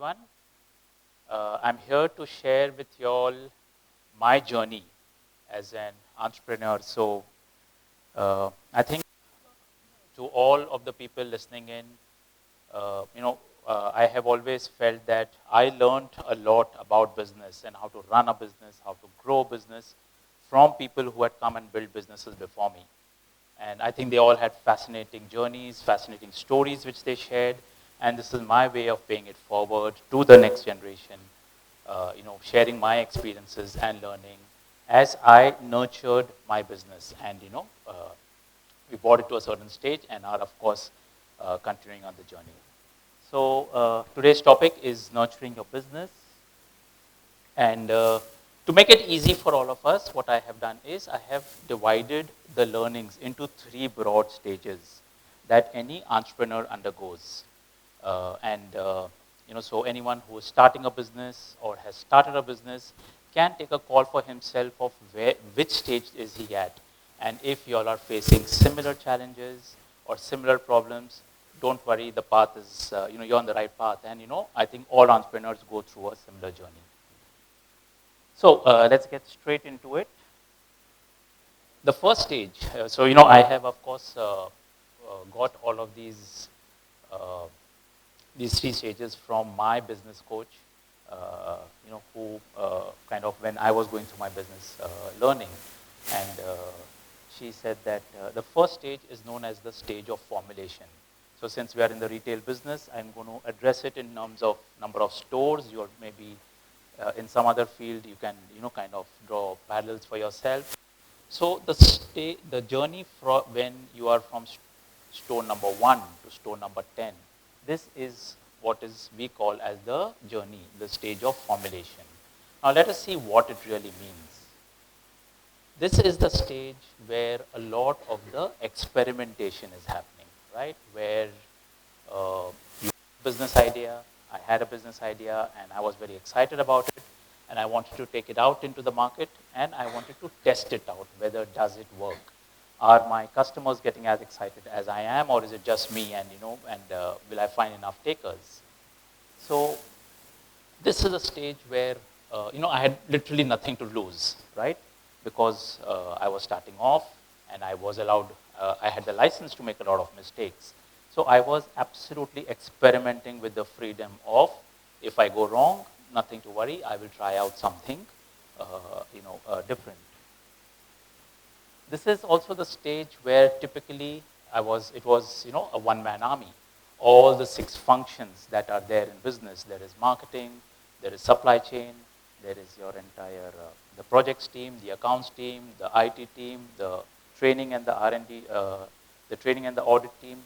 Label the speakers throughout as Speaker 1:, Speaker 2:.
Speaker 1: everyone. I'm here to share with you all my journey as an entrepreneur. I think to all of the people listening in, I have always felt that I learned a lot about business and how to run a business, how to grow a business from people who had come and built businesses before me. And I think they all had fascinating journeys, fascinating stories which they shared. And this is my way of paying it forward to the next generation, sharing my experiences and learning as I nurtured my business. And, we brought it to a certain stage and are, of course, continuing on the journey. Today's topic is nurturing your business. And to make it easy for all of us, what I have done is I have divided the learnings into three broad stages that any entrepreneur undergoes. So anyone who is starting a business or has started a business can take a call for himself of which stage is he at. And if you all are facing similar challenges or similar problems, don't worry, the path is, you're on the right path. And, I think all entrepreneurs go through a similar journey. Let's get straight into it. The first stage, I have, of course, got all of these three stages from my business coach, who kind of, when I was going through my business learning, and she said that the first stage is known as the stage of formulation. So since we are in the retail business, I'm going to address it in terms of number of stores. You're maybe in some other field, you can, kind of draw parallels for yourself. So the journey when you are from store number 1 to store number 10, this is what we call as the journey, the stage of formulation. Now let us see what it really means. This is the stage where a lot of the experimentation is happening, right? Where you have a business idea, I had a business idea and I was very excited about it and I wanted to take it out into the market and I wanted to test it out, whether does it work. Are my customers getting as excited as I am, or is it just me and, will I find enough takers? So this is a stage where, I had literally nothing to lose, right? Because I was starting off and I was allowed, I had the license to make a lot of mistakes. So I was absolutely experimenting with the freedom of, if I go wrong, nothing to worry, I will try out something, different. This is also the stage where typically it was, a one-man army. All the 6 functions that are there in business, there is marketing, there is supply chain, there is your entire, the projects team, the accounts team, the IT team, the training and the R&D, the training and the audit team.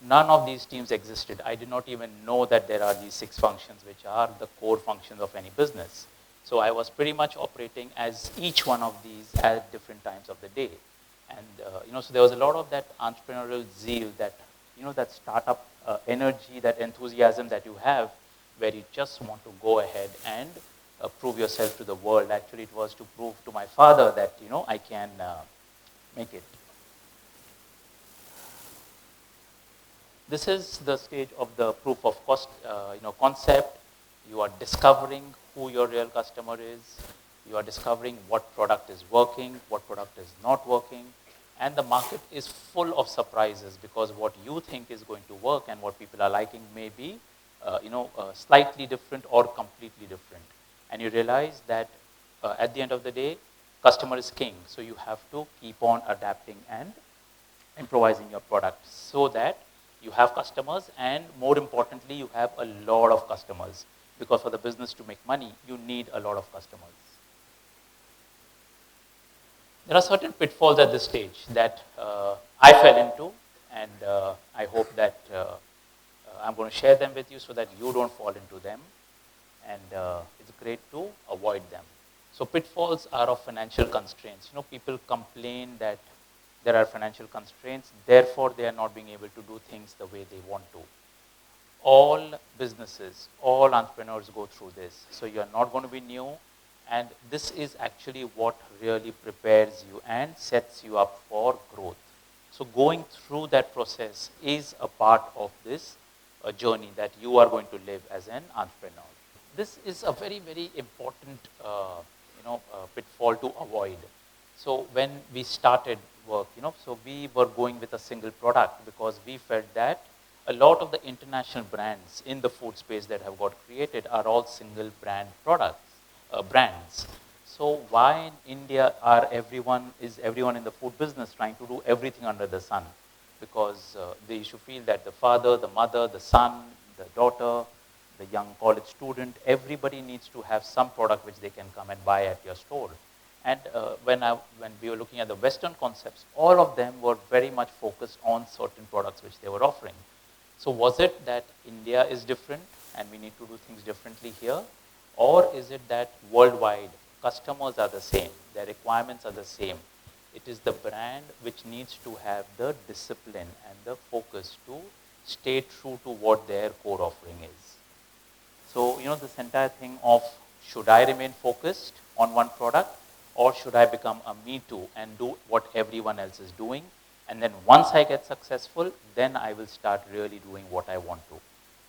Speaker 1: None of these teams existed. I did not even know that there are these 6 functions which are the core functions of any business. So I was pretty much operating as each one of these at different times of the day. And, so there was a lot of that entrepreneurial zeal, that, that startup energy, that enthusiasm that you have, where you just want to go ahead and prove yourself to the world. Actually, it was to prove to my father that, I can make it. This is the stage of the proof of concept. You are discovering who your real customer is. You are discovering what product is working, what product is not working. And the market is full of surprises, because what you think is going to work and what people are liking may be, slightly different or completely different. And you realize that at the end of the day, customer is king. So you have to keep on adapting and improvising your product so that you have customers, and more importantly, you have a lot of customers. Because for the business to make money, you need a lot of customers. There are certain pitfalls at this stage that I fell into, and I hope that I'm going to share them with you so that you don't fall into them. And it's great to avoid them. So pitfalls are of financial constraints. People complain that there are financial constraints, therefore they are not being able to do things the way they want to. All businesses, all entrepreneurs go through this. So you're not going to be new. And this is actually what really prepares you and sets you up for growth. So going through that process is a part of this journey that you are going to live as an entrepreneur. This is a very, very important pitfall to avoid. So when we started work, so we were going with a single product because we felt that a lot of the international brands in the food space that have got created are all single brand brands. So why in India is everyone in the food business trying to do everything under the sun? Because they should feel that the father, the mother, the son, the daughter, the young college student, everybody needs to have some product which they can come and buy at your store. And when we were looking at the Western concepts, all of them were very much focused on certain products which they were offering. So was it that India is different and we need to do things differently here? Or is it that worldwide customers are the same, their requirements are the same? It is the brand which needs to have the discipline and the focus to stay true to what their core offering is. So, this entire thing of should I remain focused on one product or should I become a me too and do what everyone else is doing? And then once I get successful, then I will start really doing what I want to.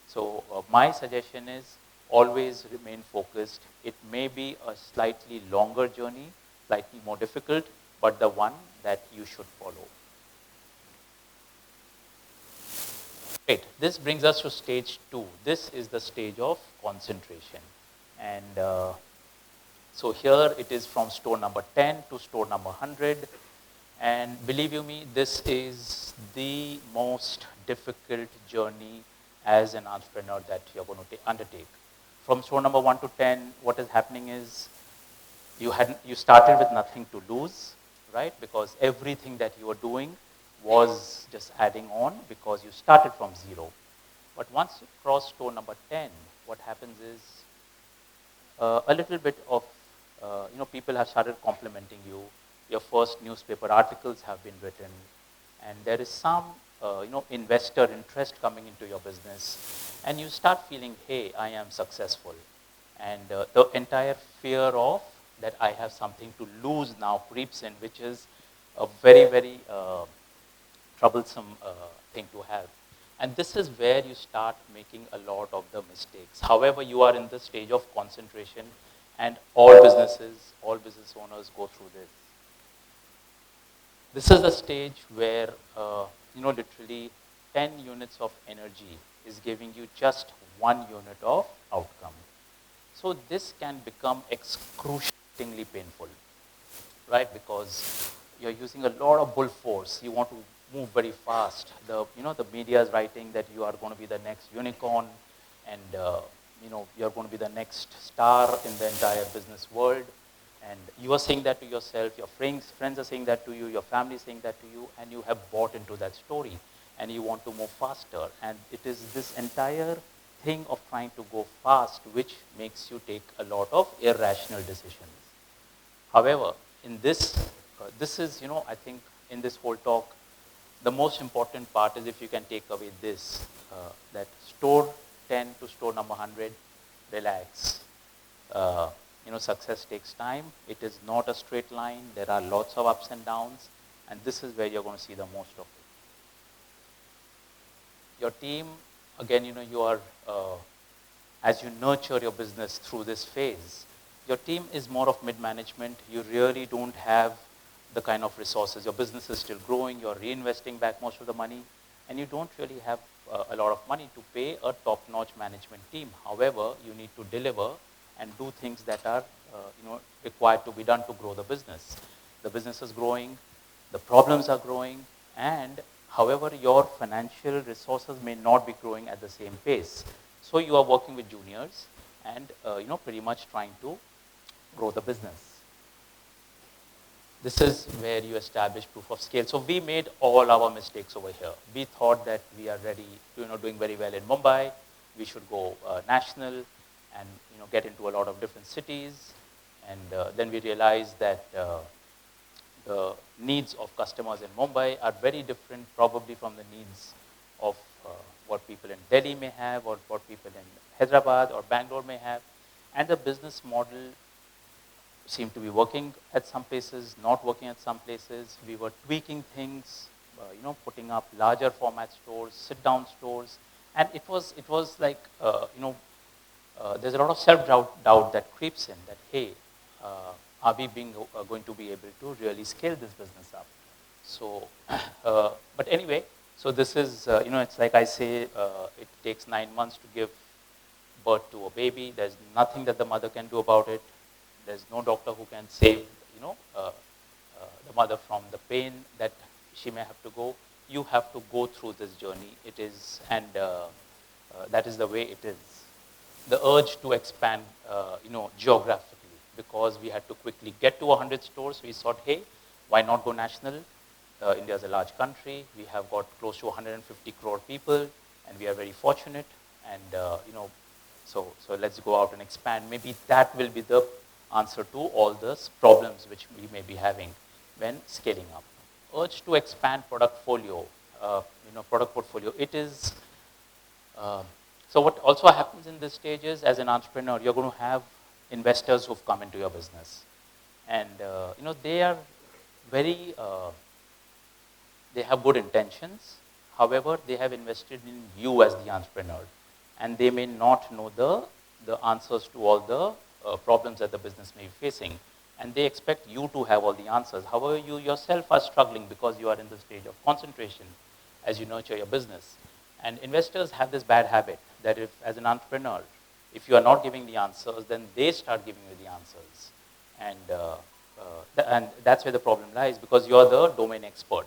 Speaker 1: So my suggestion is always remain focused. It may be a slightly longer journey, slightly more difficult, but the one that you should follow. Great. This brings us to stage 2. This is the stage of concentration. And so here it is from store number 10 to store number 100. And believe you me, this is the most difficult journey as an entrepreneur that you're going to undertake. From store number 1 to 10, what is happening is you started with nothing to lose, right? Because everything that you were doing was just adding on because you started from 0. But once you cross store number 10, what happens is a little bit of, people have started complimenting you. Your first newspaper articles have been written, and there is some, investor interest coming into your business, and you start feeling, hey, I am successful. And the entire fear of that I have something to lose now creeps in, which is a very, very troublesome thing to have. And this is where you start making a lot of the mistakes. However, you are in the stage of concentration, and all business owners go through this. This is the stage where, literally 10 units of energy is giving you just 1 unit of outcome. So this can become excruciatingly painful, right? Because you're using a lot of bull force. You want to move very fast. The media is writing that you are going to be the next unicorn, and you're going to be the next star in the entire business world. And you are saying that to yourself, your friends are saying that to you, your family is saying that to you, and you have bought into that story, and you want to move faster. And it is this entire thing of trying to go fast which makes you take a lot of irrational decisions. However, in this is, I think in this whole talk, the most important part is if you can take away this, that store 10 to store number 100, relax. Success takes time. It is not a straight line. There are lots of ups and downs, and this is where you're going to see the most of it. Your team, again, you are, as you nurture your business through this phase, your team is more of mid-management. You really don't have the kind of resources. Your business is still growing. You're reinvesting back most of the money, and you don't really have a lot of money to pay a top-notch management team. However, you need to deliver and do things that are required to be done to grow the business. The business is growing, the problems are growing, and however, your financial resources may not be growing at the same pace. So you are working with juniors and pretty much trying to grow the business. This is where you establish proof of scale. So we made all our mistakes over here. We thought that we are ready, doing very well in Mumbai. We should go national and get into a lot of different cities. And then we realized that the needs of customers in Mumbai are very different probably from the needs of what people in Delhi may have or what people in Hyderabad or Bangalore may have. And the business model seemed to be working at some places, not working at some places. We were tweaking things, putting up larger format stores, sit-down stores, And it was like, there's a lot of self-doubt that creeps in that, hey, are we going to be able to really scale this business up? So, but anyway, so this is, it's like I say, it takes 9 months to give birth to a baby. There's nothing that the mother can do about it. There's no doctor who can save, the mother from the pain that she may have to go. You have to go through this journey. It is, and that is the way it is. The urge to expand, geographically, because we had to quickly get to 100 stores. We thought, hey, why not go national? India is a large country. We have got close to 150 crore people, and we are very fortunate. And so let's go out and expand. Maybe that will be the answer to all the problems which we may be having when scaling up. Urge to expand product portfolio. It is. So what also happens in this stage is, as an entrepreneur, you're going to have investors who've come into your business, and they are very. They have good intentions. However, they have invested in you as the entrepreneur, and they may not know the answers to all the problems that the business may be facing, and they expect you to have all the answers. However, you yourself are struggling because you are in the stage of concentration as you nurture your business. And investors have this bad habit that if, as an entrepreneur, if you are not giving the answers, then they start giving you the answers, and that's where the problem lies, because you're the domain expert.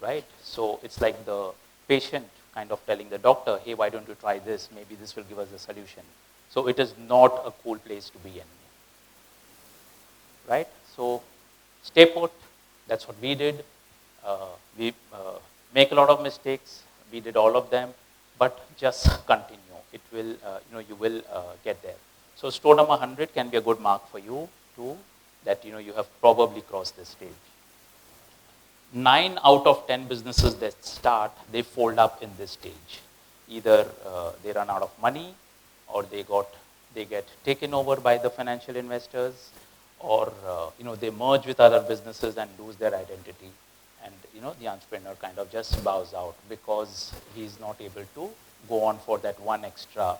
Speaker 1: Right? So it's like the patient kind of telling the doctor, hey, why don't you try this? Maybe this will give us a solution. So it is not a cool place to be in. Right? So stay put. That's what we did. We make a lot of mistakes. We did all of them, but just continue. It will, you will get there. So store number 100 can be a good mark for you to that, you have probably crossed this stage. 9 out of 10 businesses that start, they fold up in this stage. Either they run out of money, or they get taken over by the financial investors, or they merge with other businesses and lose their identity. And the entrepreneur kind of just bows out because he's not able to go on for that one extra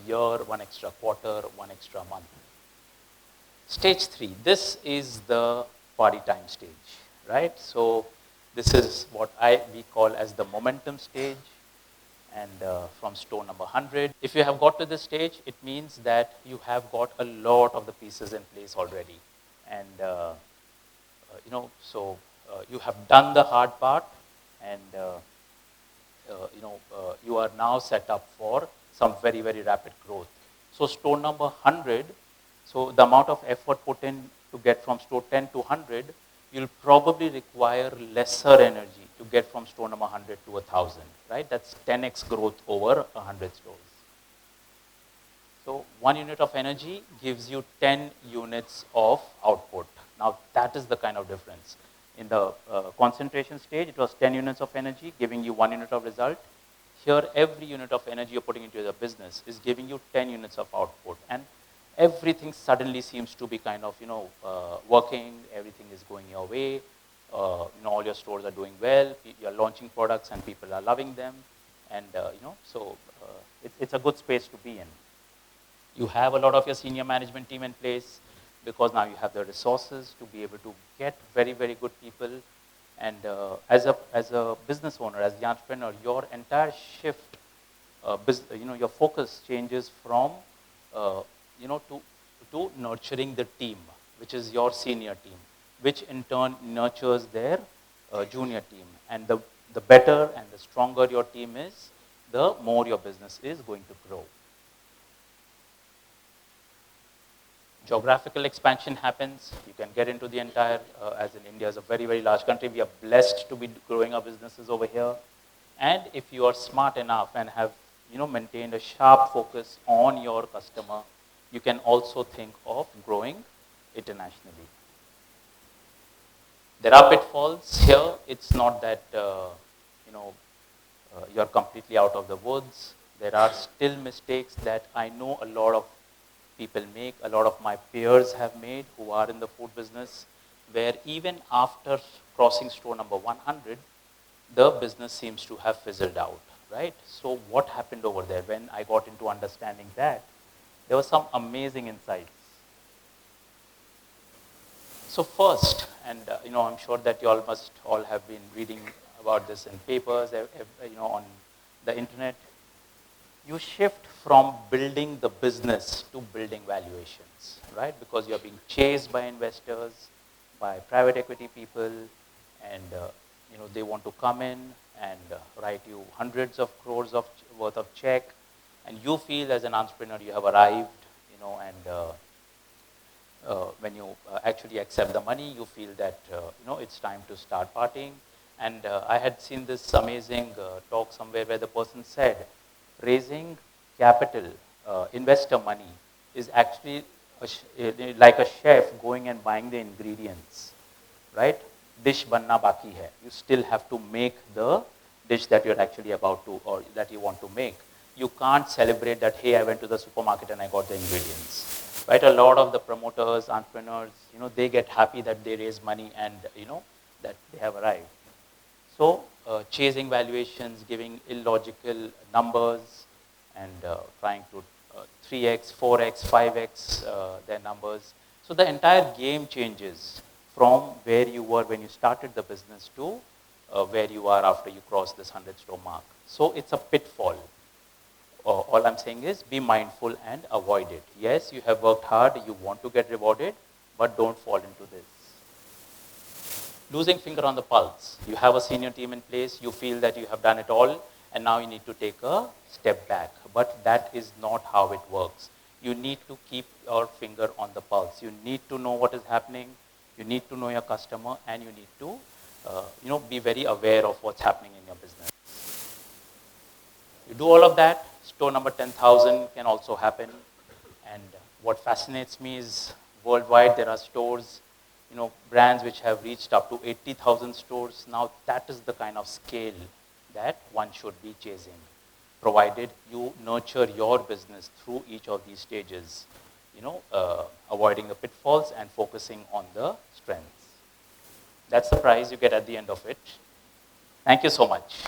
Speaker 1: year, one extra quarter, one extra month. Stage 3. This is the party time stage, right? So this is what we call as the momentum stage, and from store number 100. If you have got to this stage, it means that you have got a lot of the pieces in place already, and you have done the hard part, and you are now set up for some very, very rapid growth. So store number 100. So the amount of effort put in to get from store 10 to 100, you'll probably require lesser energy to get from store number 100 to 1,000, right? That's 10x growth over 100 stores. So 1 unit of energy gives you 10 units of output. Now that is the kind of difference. In the concentration stage, it was 10 units of energy giving you 1 unit of result. Here, every unit of energy you're putting into the business is giving you 10 units of output. And everything suddenly seems to be kind of, working. Everything is going your way. All your stores are doing well. You're launching products and people are loving them. And, it's a good space to be in. You have a lot of your senior management team in place because now you have the resources to be able to get very, very good people. And as a business owner, as the entrepreneur, your entire shift, your focus changes from, to nurturing the team, which is your senior team, which in turn nurtures their junior team. And the better and the stronger your team is, the more your business is going to grow. Geographical expansion happens. You can get into the entire, as in India is a very, very large country. We are blessed to be growing our businesses over here. And if you are smart enough and have, maintained a sharp focus on your customer, you can also think of growing internationally. There are pitfalls here. It's not that, you're completely out of the woods. There are still mistakes that I know a lot of people make, a lot of my peers have made who are in the food business, where even after crossing store number 100, the business seems to have fizzled out, right? So what happened over there? When I got into understanding that, there were some amazing insights. So first, and I'm sure that you all must all have been reading about this in papers, on the internet. You shift from building the business to building valuations, right? Because you're being chased by investors, by private equity people, and they want to come in and write you hundreds of crores of worth of check, and you feel as an entrepreneur you have arrived, and when you actually accept the money, you feel that it's time to start partying. And I had seen this amazing talk somewhere where the person said, raising capital, investor money, is actually like a chef going and buying the ingredients, right? Dish banna baki hai. You still have to make the dish that you're actually about to, or that you want to make. You can't celebrate that, hey, I went to the supermarket and I got the ingredients, right? A lot of the promoters, entrepreneurs, they get happy that they raise money and, that they have arrived. So chasing valuations, giving illogical numbers, and trying to 3x, 4x, 5x their numbers. So the entire game changes from where you were when you started the business to where you are after you cross this 100-store mark. So it's a pitfall. All I'm saying is be mindful and avoid it. Yes, you have worked hard, you want to get rewarded, but don't fall into this. Losing finger on the pulse. You have a senior team in place, you feel that you have done it all, and now you need to take a step back. But that is not how it works. You need to keep your finger on the pulse. You need to know what is happening, you need to know your customer, and you need to be very aware of what's happening in your business. You do all of that, store number 10,000 can also happen. And what fascinates me is worldwide there are stores, brands which have reached up to 80,000 stores. Now that is the kind of scale that one should be chasing, provided you nurture your business through each of these stages, avoiding the pitfalls and focusing on the strengths. That's the prize you get at the end of it. Thank you so much.